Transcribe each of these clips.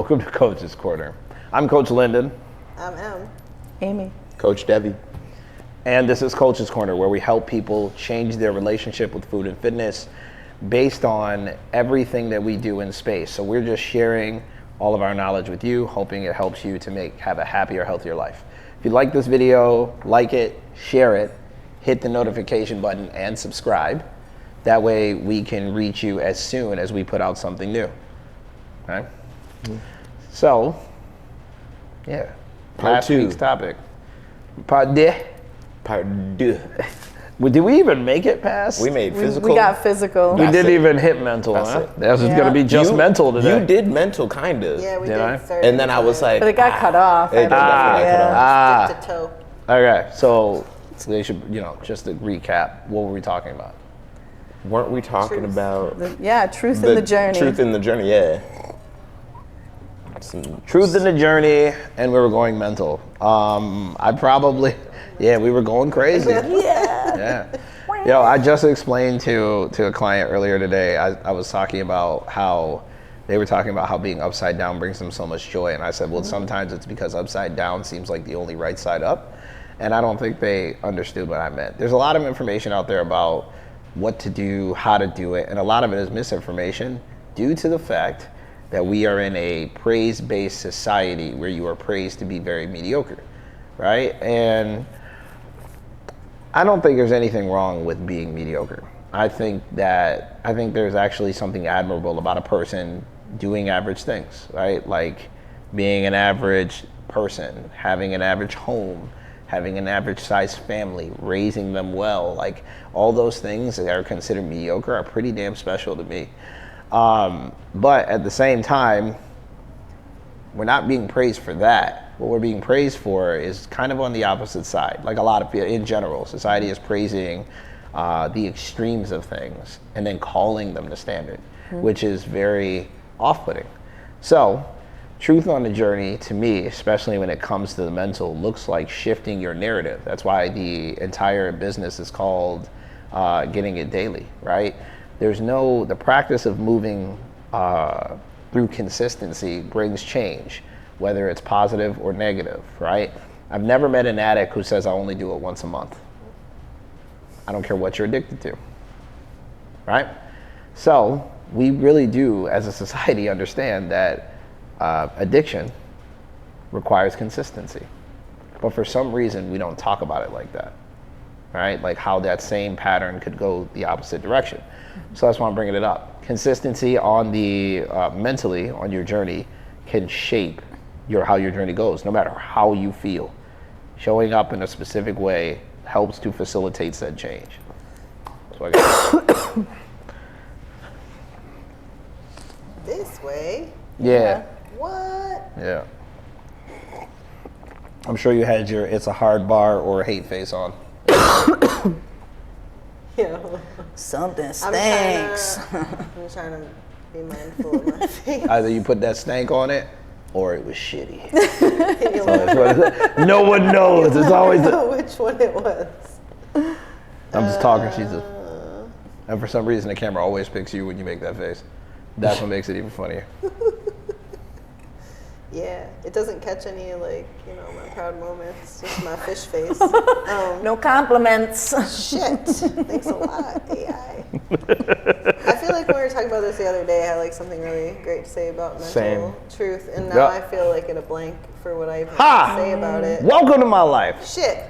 Welcome to Coach's Corner. I'm Coach Lyndon. I'm M. Amy. Coach Debbie. And this is Coach's Corner, where we help people change their relationship with food and fitness based on everything that we do in space. So we're just sharing all of our knowledge with you, hoping it helps you to have a happier, healthier life. If you like this video, like it, share it, hit the notification button and subscribe. That way we can reach you as soon as we put out something new. Okay? So, yeah. Last week's topic. Part deux. Did we even make it past? We made physical. We got physical. We didn't even hit mental, huh? That's just gonna be just mental today. You did mental, kind of. Yeah, we Did I? did. And then I was like, But it got cut off. It definitely got cut off. Tip to toe. Okay, so they should, just to recap, what were we talking about? Weren't we talking about Truth in the journey. Truth in the journey, yeah. Truth in the journey, and we were going mental. We were going crazy. Yeah. I just explained to a client earlier today, I was talking about how they were talking about how being upside down brings them so much joy. And I said, well, sometimes it's because upside down seems like the only right side up. And I don't think they understood what I meant. There's a lot of information out there about what to do, how to do it. And a lot of it is misinformation due to the fact that we are in a praise-based society where you are praised to be very mediocre, right? And I don't think there's anything wrong with being mediocre. I think there's actually something admirable about a person doing average things, right? Like being an average person, having an average home, having an average sized family, raising them well, like all those things that are considered mediocre are pretty damn special to me. But at the same time, we're not being praised for that. What we're being praised for is kind of on the opposite side. Like a lot of people, in general, society is praising the extremes of things and then calling them the standard, which is very off-putting. So, truth on the journey, to me, especially when it comes to the mental, looks like shifting your narrative. That's why the entire business is called Getting It Daily, right? The practice of moving through consistency brings change, whether it's positive or negative, right? I've never met an addict who says I only do it once a month. I don't care what you're addicted to, right? So we really do, as a society, understand that addiction requires consistency. But for some reason, we don't talk about it like that, right? Like how that same pattern could go the opposite direction. So that's why I'm bringing it up. Consistency on the mentally on your journey can shape how your journey goes, no matter how you feel. Showing up in a specific way helps to facilitate said change. So I got This way? Yeah. What? Yeah. I'm sure you had your "it's a hard bar" or hate face on. Yeah. Something stinks. I'm trying to be mindful of my face. Either you put that stank on it, or it was shitty. You'll No one knows. It's always know which one it was. I'm just talking. And for some reason, the camera always picks you when you make that face. That's what makes it even funnier. Yeah, it doesn't catch any my proud moments. Just my fish face. No compliments. Shit. Thanks a lot, AI. I feel like when we were talking about this the other day, I had something really great to say about mental truth, and now I feel like in a blank for what I even say about it. Welcome to my life. Shit.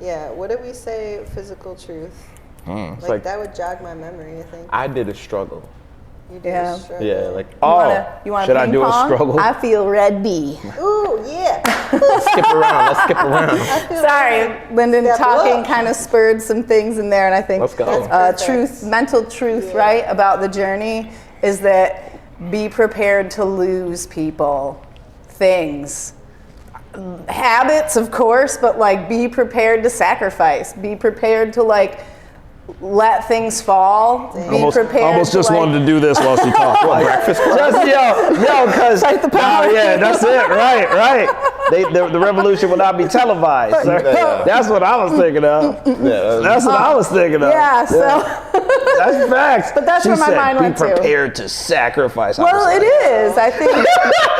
Yeah. What did we say? Physical truth. That would jog my memory, I think. I did a struggle. You did a struggle. Yeah, You want should I do a struggle? I feel ready. Ooh, yeah. Let's skip around. Sorry, Lyndon, talking kind of spurred some things in there, and I think Let's go. mental truth, right, about the journey is that be prepared to lose people, things, habits, of course, but be prepared to sacrifice, be prepared to let things fall. Be prepared. Almost just wanted to do this while she talked. Breakfast Just because. Fight the power. Yeah, that's it. Right. The revolution will not be televised. Sir. That's what I was thinking of. Yeah, That's what I was thinking of. Yeah. So That's facts. But that's She where my said, mind went to. Be prepared to sacrifice. Well, it is. I think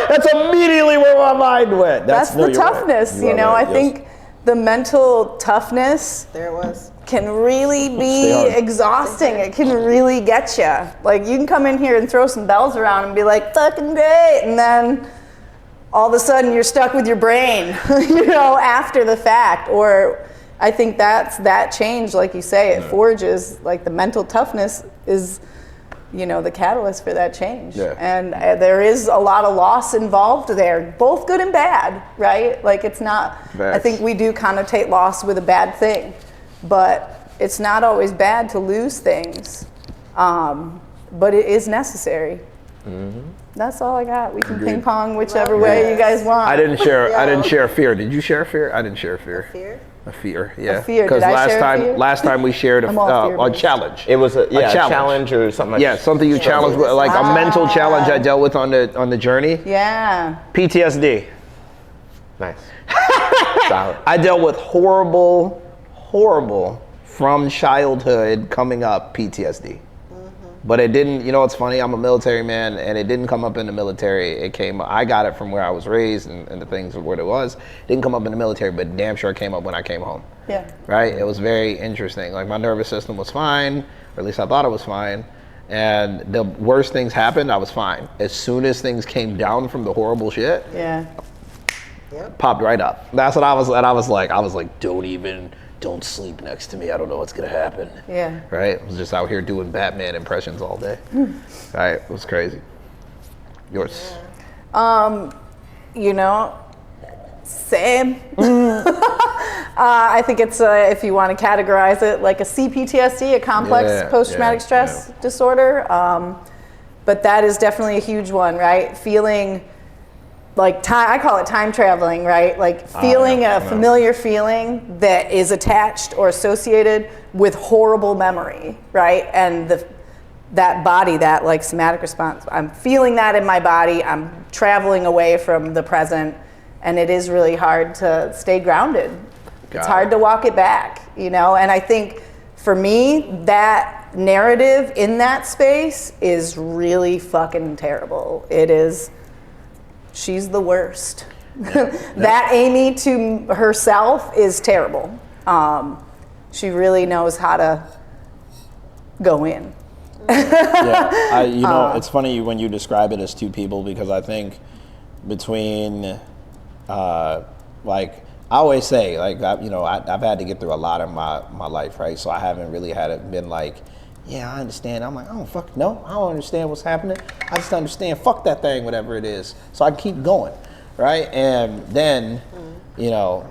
That's immediately where my mind went. that's the you're right. toughness. You You are know, right, I yes. think the mental toughness There it was. can really Stay be hard. exhausting. It can really get you. Like, you can come in here and throw some bells around and be like, fucking great, and then all of a sudden you're stuck with your brain, you know, after the fact. Or I think that change, like you say, it forges, like the mental toughness is, you know, the catalyst for that change. Yeah. And there is a lot of loss involved there, both good and bad, right? Like, it's not, I Facts. think we do connotate loss with a bad thing, but it's not always bad to lose things, but it is necessary. That's all I got. We can Agreed. ping pong whichever Love way this. you guys want. I didn't share. I Yeah. didn't share fear. Did you share fear? I didn't share fear. Fear? A fear. Yeah. fear. Because Did I last share a time, fear? last time we shared I'm all a fear-based. challenge. It was a challenge. challenge or something like Yeah, something you challenged with, like a mental challenge I dealt with on the journey. Yeah. PTSD. Nice. Solid. I dealt with horrible from childhood coming up PTSD. But it didn't, you know, it's funny, I'm a military man, and it didn't come up in the military. I got it from where I was raised and the things of what it was. It didn't come up in the military, but damn sure it came up when I came home. Yeah. Right? It was very interesting. Like, my nervous system was fine, or at least I thought it was fine. And the worst things happened, I was fine. As soon as things came down from the horrible shit, Yeah. popped right up. That's what I was, and I was like, don't sleep next to me. I don't know what's gonna happen. Yeah. Right? I was just out here doing Batman impressions all day. Right? It was crazy. Yours. You know, same. I think it's, if you want to categorize it, like a CPTSD, a complex Yeah, post-traumatic yeah, stress disorder. But that is definitely a huge one, right? Feeling like time, I call it time traveling, right? Like feeling a familiar feeling that is attached or associated with horrible memory, right? And that body, that like somatic response, I'm feeling that in my body, I'm traveling away from the present, and it is really hard to stay grounded. It's hard to walk it back, you know? And I think for me, that narrative in that space is really fucking terrible. It is. She's the worst. That Amy to herself is terrible. She really knows how to go in. Yeah, you know, it's funny when you describe it as two people, because I think between, like, I always say, like, I've had to get through a lot in my life, right? So I haven't really been like, yeah, I understand. I'm like, oh, fuck, no, I don't understand what's happening. I just understand, fuck that thing, whatever it is. So I keep going, right? And then, you know,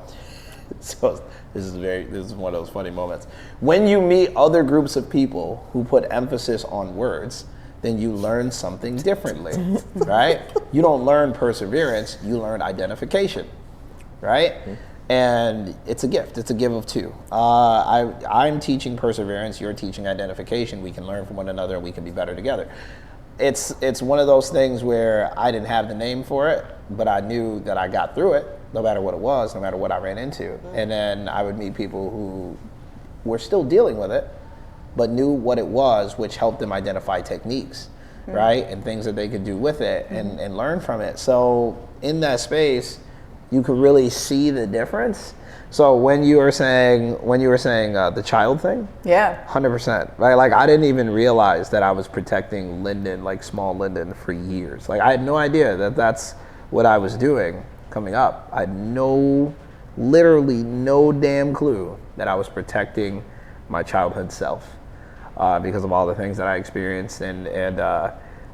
so this is one of those funny moments. When you meet other groups of people who put emphasis on words, then you learn something differently, right? You don't learn perseverance, you learn identification, right? And it's a gift. It's a give of two. I'm teaching perseverance. You're teaching identification. We can learn from one another, and we can be better together. It's one of those things where I didn't have the name for it, but I knew that I got through it, no matter what it was, no matter what I ran into. And then I would meet people who were still dealing with it, but knew what it was, which helped them identify techniques, right, and things that they could do with it and learn from it. So in that space, you could really see the difference. So when you were saying the child thing, Yeah. 100%, right? Like, I didn't even realize that I was protecting Lyndon, like small Lyndon, for years. Like, I had no idea that that's what I was doing coming up. I had literally no damn clue that I was protecting my childhood self because of all the things that I experienced, and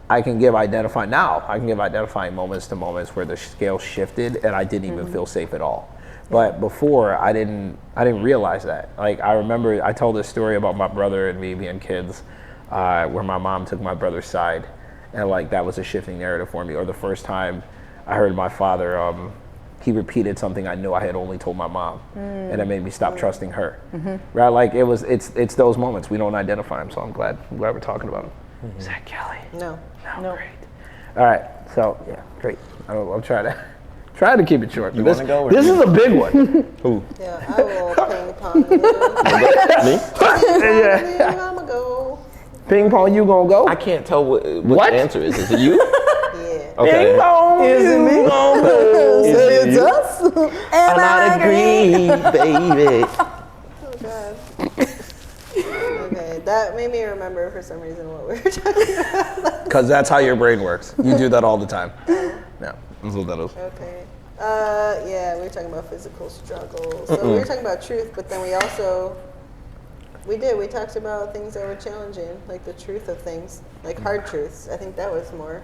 I can give identifying moments to moments where the scale shifted and I didn't even feel safe at all. But before, I didn't realize that. Like, I remember I told this story about my brother and me being kids, where my mom took my brother's side, and like that was a shifting narrative for me. Or the first time I heard my father, he repeated something I knew I had only told my mom, and it made me stop trusting her. Right? Like, it's those moments we don't identify them. So I'm glad we're talking about them. Is that Kelly? No. No. Great. All right. So yeah, great. I'm trying to keep it short. You This wanna go or is me? a big one. Who? Yeah, I will ping pong you. Me? Yeah. I'm gonna go. Ping pong, you gonna go? I can't tell what What? the answer is. Is it you? Yeah. Okay. Ping pong, Is it me? Is it you? us? And I agree, baby. Oh God. Okay, that made me remember for some reason what we were talking about. Because that's how your brain works. You do that all the time. Yeah, that's what that is. Okay. Yeah, we were talking about physical struggles. So we were talking about truth, but then we also, we talked about things that were challenging, like the truth of things, like hard truths. I think that was more,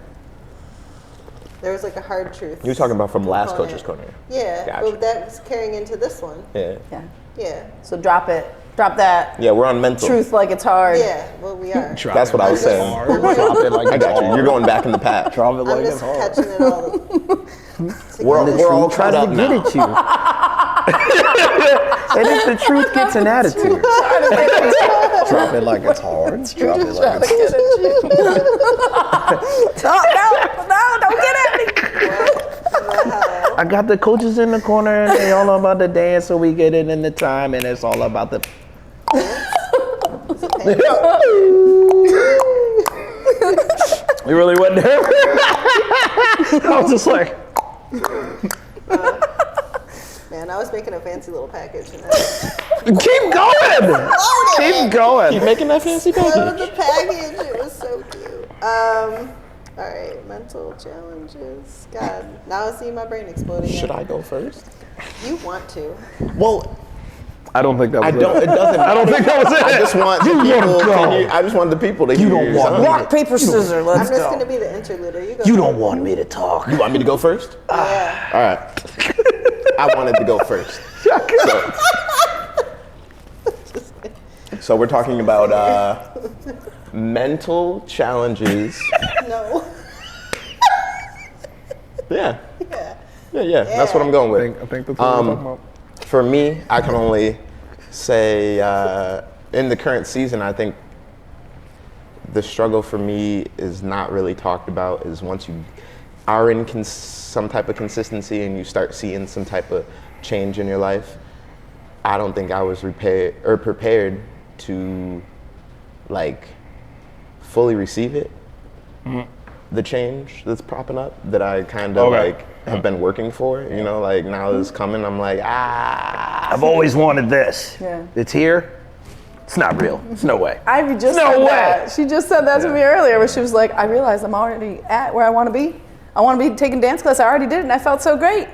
there was like a hard truth. You were talking about from last component. Coach's Corner. Yeah, Gotcha. but that was carrying into this one. Yeah. Yeah. Yeah. So drop it. Drop that Yeah, we're on mental. truth like it's hard. Yeah, well, we are. That's what I was saying. Drop it like I got you. You're going back in the past. Drop it I'm like it's just hard. catching it all. We're all caught up now. at you. And if the truth gets an attitude, drop it like it's hard. Drop it like it's hard. No, don't get at me. I got the coaches in the corner and they all about the dance, so we get it in the time, and it's all about the. You really wasn't there? I was just like. Man, I was making a fancy little package. And Keep going! Keep going. Keep making that fancy I package. love the package. It was so cute. All right, mental challenges. God, now I see my brain exploding. Should I go first? You want to? Well, I don't think that was I don't. It doesn't. I don't think that was it. I just want the You people. wanna go. I just want the people to You hear don't your want song. Rock, paper, scissors. I'm Let's just go. gonna be the interluder. You go. You don't want me to talk. You want me to go first? Yeah. All right. I wanted to go first. So we're talking about mental challenges. No. Yeah. Yeah. Yeah. That's what I'm going with. I think that's what we're talking about. For me, I can only say in the current season, I think the struggle for me is not really talked about is once you are in some type of consistency and you start seeing some type of change in your life, I don't think I was prepared to like fully receive it. The change that's propping up that I kind of Okay. like have been working for, you know, like now it's coming, I'm like, I've always wanted this. Yeah. It's here. It's not real. It's no way. Ivy just No said way. that. She just said that to me earlier, where she was like, I realized I'm already at where I want to be. I want to be taking dance class. I already did it, and I felt so great.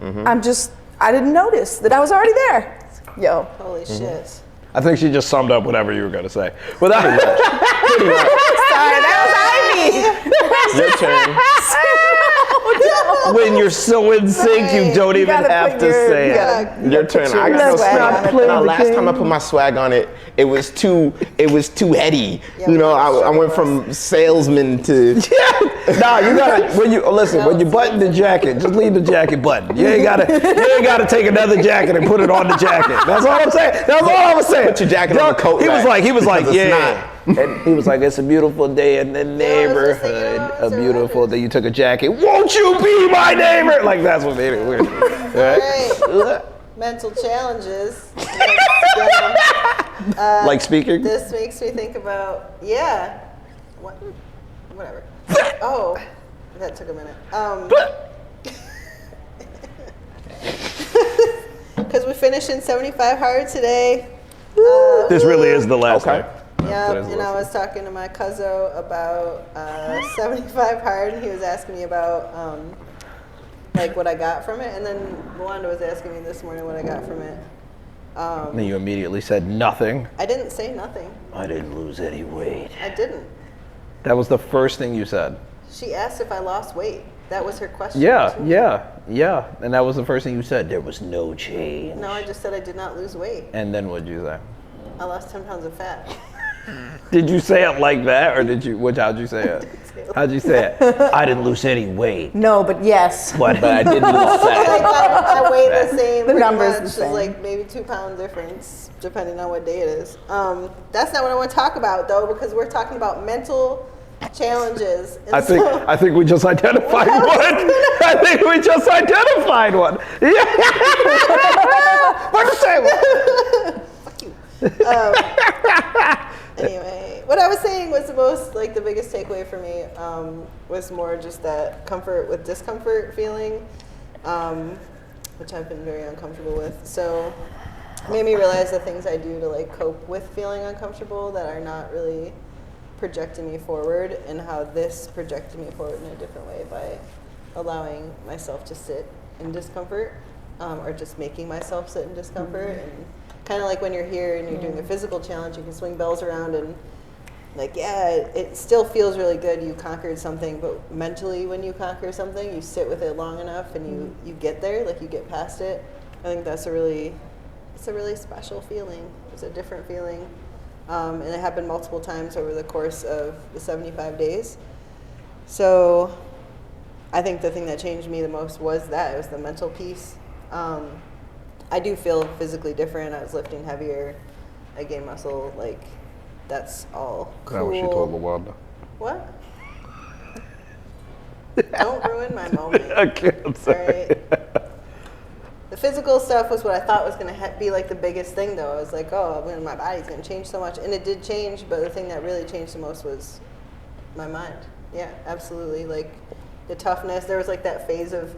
I didn't notice that I was already there. Yo. Holy shit. I think she just summed up whatever you were going to say. Without Sorry, that was Ivy. your turn. when you're so in sync, you don't You even gotta have put to your- say you it. gotta- Your turn. I got no swag on swag. it. No, last time I put my swag on it, it was too heady. Yeah, You know, well, I went from salesman to. Nah, you gotta when you listen when you button the jacket, just leave the jacket buttoned. You ain't gotta take another jacket and put it on the jacket. That's all I'm saying. That's all I was saying. Put your jacket on the coat He was rack like, because it's yeah. And he was like, it's a beautiful day in the neighborhood. I was A just beautiful thinking, day. You took a jacket. Won't you be my neighbor? Like that's what made it weird. All right. Mental challenges. Let's get 'em. Like speaking. This makes me think about, yeah. What? Whatever. Oh, that took a minute. Because we finished in 75 hard today. This really is the last Okay. time. Yeah, and I was talking to my cousin about 75 hard, and he was asking me about like what I got from it, and then Wanda was asking me this morning what I got from it. And you immediately said nothing. I didn't say nothing. I didn't lose any weight. I didn't. That was the first thing you said. She asked if I lost weight. That was her question. Yeah, too. yeah. And that was the first thing you said. There was no change. No, I just said I did not lose weight. And then what'd you say? I lost 10 pounds of fat. Did you say it like that, or how'd you say it? How'd you say it? I didn't lose any weight. No, but yes. But I did lose Like fat. I weigh the same. The pretty number's much. the It's same. like maybe 2 pound difference depending on what day it is. That's not what I want to talk about though, because we're talking about mental challenges. And I think we just identified one. I think we just identified one. Yeah. What the same one? Anyway, what I was saying was the biggest takeaway for me was more just that comfort with discomfort feeling, which I've been very uncomfortable with. So it made me realize the things I do to like cope with feeling uncomfortable that are not really projecting me forward, and how this projected me forward in a different way by allowing myself to sit in discomfort, or just making myself sit in discomfort. And kind of like when you're here and you're doing a physical challenge, you can swing bells around and like, yeah, it still feels really good. You conquered something, but mentally when you conquer something, you sit with it long enough and you get there, like you get past it. I think that's a really special feeling. It's a different feeling. And it happened multiple times over the course of the 75 days. So I think the thing that changed me the most was that. It was the mental piece. I do feel physically different. I was lifting heavier. I gained muscle. Like, that's all cool. That's what she told LaWanda. What? Don't ruin my moment. Okay, I'm sorry. Right? The physical stuff was what I thought was going to be like the biggest thing, though. I was like, oh, my body's going to change so much. And it did change, but the thing that really changed the most was my mind. Yeah, absolutely. Like, the toughness. There was like that phase of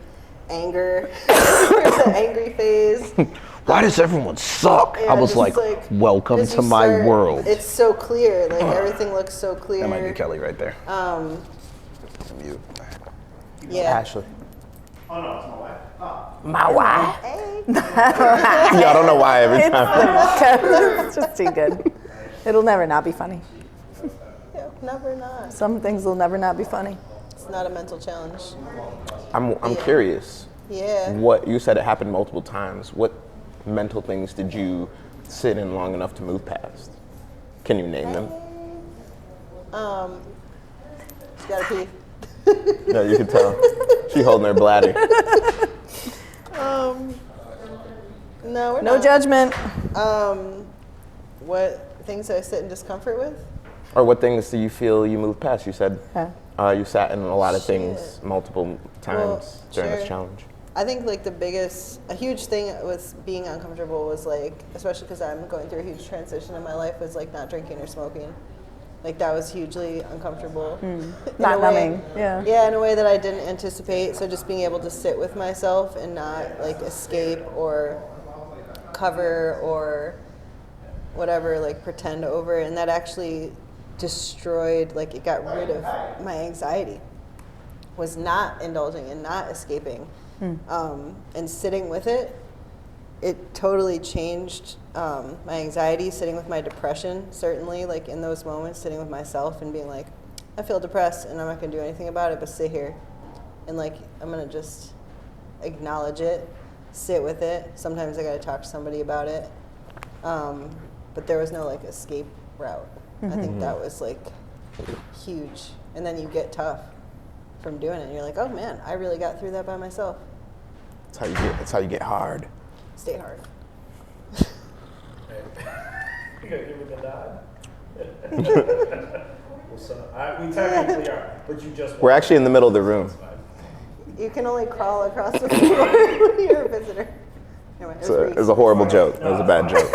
anger. There was the angry phase. Why does everyone suck? Yeah, I was like, welcome to my world. It's so clear. Like, everything looks so clear. That might be Kelly right there. Mute. Yeah. Ashley. Oh no, it's my wife. Oh. My wife. Hey. Yeah, I don't know why every time. It's just too good. It'll never not be funny. Yeah, never not. Some things will never not be funny. It's not a mental challenge. I'm curious. Yeah. What you said it happened multiple times. What mental things did you sit in long enough to move past? Can you name them? She gotta pee. Yeah, you can tell. She holding her bladder. No, we're No not. judgment. What things I sit in discomfort with? Or what things do you feel you moved past? You said you sat in a lot of Shit. things multiple times during this challenge. I think like a huge thing with being uncomfortable was like, especially because I'm going through a huge transition in my life, was like not drinking or smoking. Like that was hugely uncomfortable. Not numbing. Yeah. Yeah, in a way that I didn't anticipate. So just being able to sit with myself and not like escape or cover or whatever, like pretend over. And that actually destroyed, like it got rid of my anxiety. Was not indulging and not escaping. And sitting with it, it totally changed my anxiety, sitting with my depression, certainly, like in those moments, sitting with myself and being like, I feel depressed and I'm not gonna do anything about it, but sit here. And like, I'm gonna just acknowledge it, sit with it. Sometimes I gotta talk to somebody about it. But there was no like escape route. I think that was like huge. And then you get tough from doing it. And you're like, oh man, I really got through that by myself. That's how you get hard. Stay hard. You gotta give me the nod. Well, so, we technically are, but you just. We're actually in the middle of the room. You can only crawl across the floor when you're a visitor. Anyway, It was a horrible joke. It was a bad joke.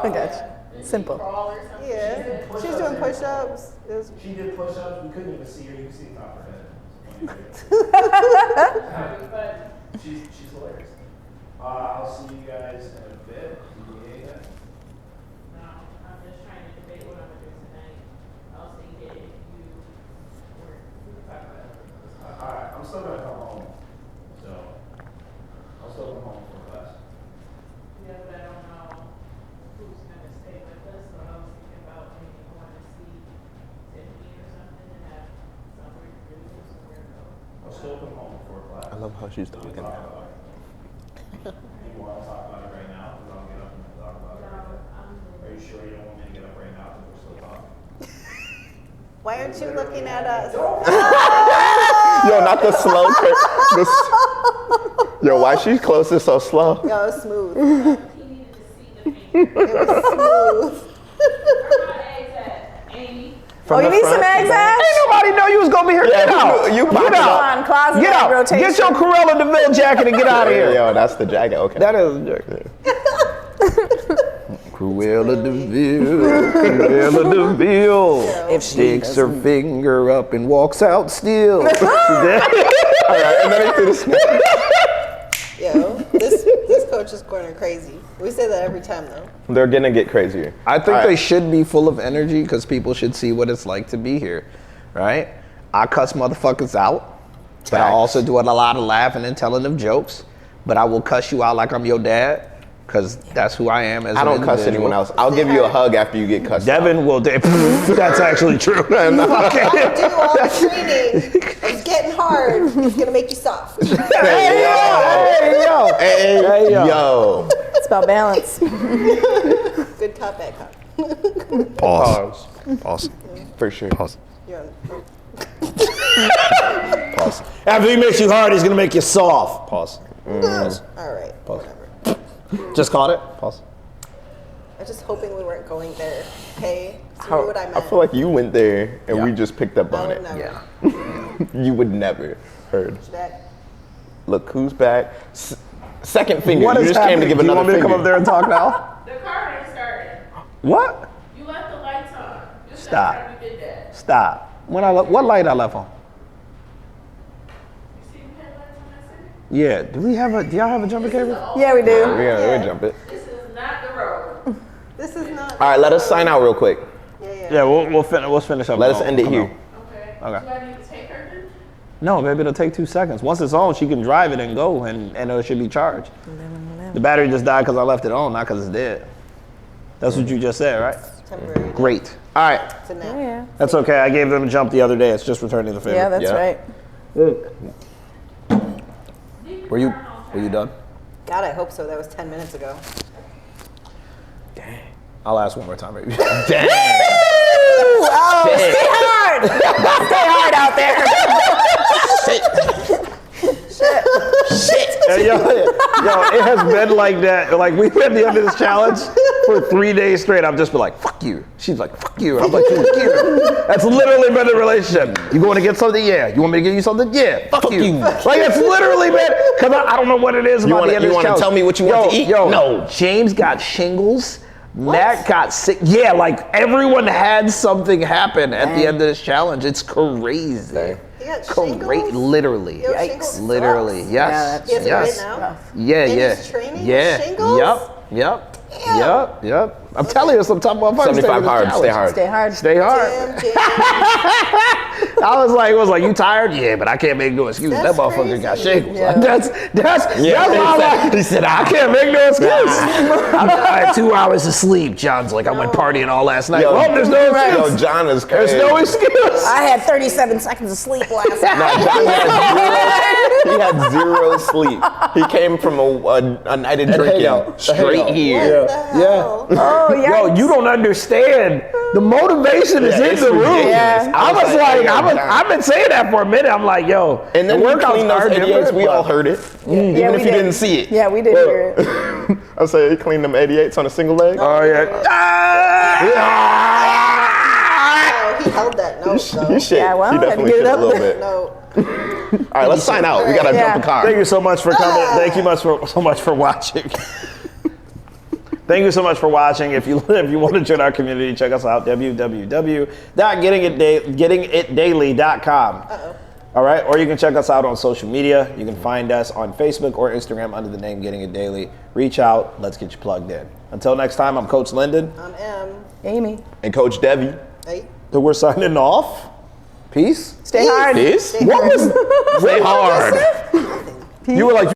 I got you. Simple. Yeah. She was doing push-ups. She did push-ups. We couldn't even see her. You can see the top of her head. She's hilarious. I'll see you guys in a bit. No, I'm just trying to debate what I'm gonna do tonight. I was thinking if you were, we could talk about it. Alright, I'm still gonna come home. So, I'll still come home for class. Yeah, but I don't know who's gonna stay with us, so I was thinking about maybe going to see Tiffany or something and have somewhere to do or somewhere to go. I'll still come home before class. I love how she's talking now. You want to talk about it right now? Because I'll get up and talk about it right now. Are you sure you don't want me to get up right now because we're still talking? Why aren't you looking at us? Yo, not the slow. Yo, why she's closest so slow? Yo, it was smooth. He needed to see the picture. It was smooth. Where my eggs at? Amy? Oh, you need some eggs, Ash? Ain't nobody know you was gonna be here. Yeah, Get out. you Get popped out. On, closet Get out. rotation. Get your Corella DeVille jacket and get out of here. Yo, that's the jacket. Okay. That is a joke. Cruella de Vil, Cruella de Vil. If she Sticks her finger up and walks out still. All right, and then he threw the snap. Yo, this coach is corner crazy. We say that every time though. They're gonna get crazier. I think All they right. should be full of energy because people should see what it's like to be here, right? I cuss motherfuckers out, but I Facts. also do a lot of laughing and telling them jokes. But I will cuss you out like I'm your dad because that's who I am as I an don't cuss individual. anyone else. I'll give you a hug after you get cussed out. Devin will. That's actually true. I'll do all the training. It's getting hard. It's gonna make you soft. Hey yo! Hey, yo. It's about balance. Good cop, bad cop. Pause. Pause. For sure. Pause. You're on. Pause. After he makes you hard, he's gonna make you soft. Pause. All right. Pause. Whatever. Just caught it. Pause. I'm just hoping we weren't going there. Okay. So How- what I meant. I feel like you went there and Yeah. we just picked up I on would it. never. Yeah. You would never heard. Back. Look who's back. Second finger. What you is just happening? came to give Do you another want me to finger. come up there and talk now? The car ain't started. What? You left the lights on. Just Stop. that time you did that. Stop. What light I left on? You see the headlights on that city? Yeah. Do y'all have a jumper cable? Yeah, we do. We'll jump it. This is not the road. This is not. All right, let us sign out real quick. Yeah. Yeah, we'll finish up. Let us end it here. Okay. Okay. Do I need to take her then? No, baby, it'll take 2 seconds. Once it's on, she can drive it and go, and it should be charged. The battery just died because I left it on, not because it's dead. That's what you just said, right? Temporary. Great. All right. It's a nap. Yeah. That's okay. I gave them a jump the other day. It's just returning the favor. Yeah, that's Yeah. right. Were you done? God, I hope so. That was 10 minutes ago. I'll ask one more time, baby. Damn. Oh, stay hard. Stay hard out there. Hey, yo, it has been like that. Like, we've been at the end of this challenge for 3 days straight. I've just been like, fuck you. She's like, fuck you. And I'm like, fuck you. That's literally been the relationship. You going to get something? Yeah. You want me to get you something? Yeah. Fuck you. Like, it's literally been, because I don't know what it is about the end of this challenge. tell me what you want to eat? Yo, No. James got shingles. Matt got sick. Yeah, like, everyone had something happen at the end of this challenge. It's crazy. He got Great, shingles? literally. Yo, shingles Literally, sucks. yes. He has yes. it right now? Yeah, In yeah. his training? Yeah. Shingles? Yep. Damn. Yep. I'm telling you, some top motherfuckers. 75 hard. Stay hard. Stay hard. Stay hard. Damn, James. It was like, you tired? Yeah, but I can't make no excuse. That's That motherfucker got crazy. shingles. Yeah. That's why he said, I can't make no excuse. I had 2 hours of sleep. John's like, I went partying all last night. Yo, Well, there's no excuse. Yo, John is There's crazy. no excuse. I had 37 seconds of sleep last night. No, John had zero sleep. He came from a night of drinking straight here. What the hell? Oh, yeah. Yo, you don't understand. The motivation is Yeah, in it's the room. ridiculous. Yeah. I was like, yo, John. I've been saying that for a minute. I'm like, yo, And then the we workouts cleaned those are 88s. different, We but- all heard it. Yeah, Even we if you did. didn't see it. Yeah, we did hear it. I said he cleaned them 88s on a single leg. Oh yeah. Oh, he held that note, though. He shit. Yeah, well, he had to definitely get it shit a up little there. bit. No. All right, let's sign out. We gotta Yeah. jump the car. Thank you so much for coming. Thank you so much for watching. Thank you so much for watching. If you want to join our community, check us out, www.gettingitdaily.com. All right, or you can check us out on social media. You can find us on Facebook or Instagram under the name Getting It Daily. Reach out. Let's get you plugged in. Until next time, I'm Coach Linden. I'm M. Amy. And Coach Debbie. Hey. So we're signing off. Peace. Stay hard. Peace. Stay What was? Stay hard. You were like.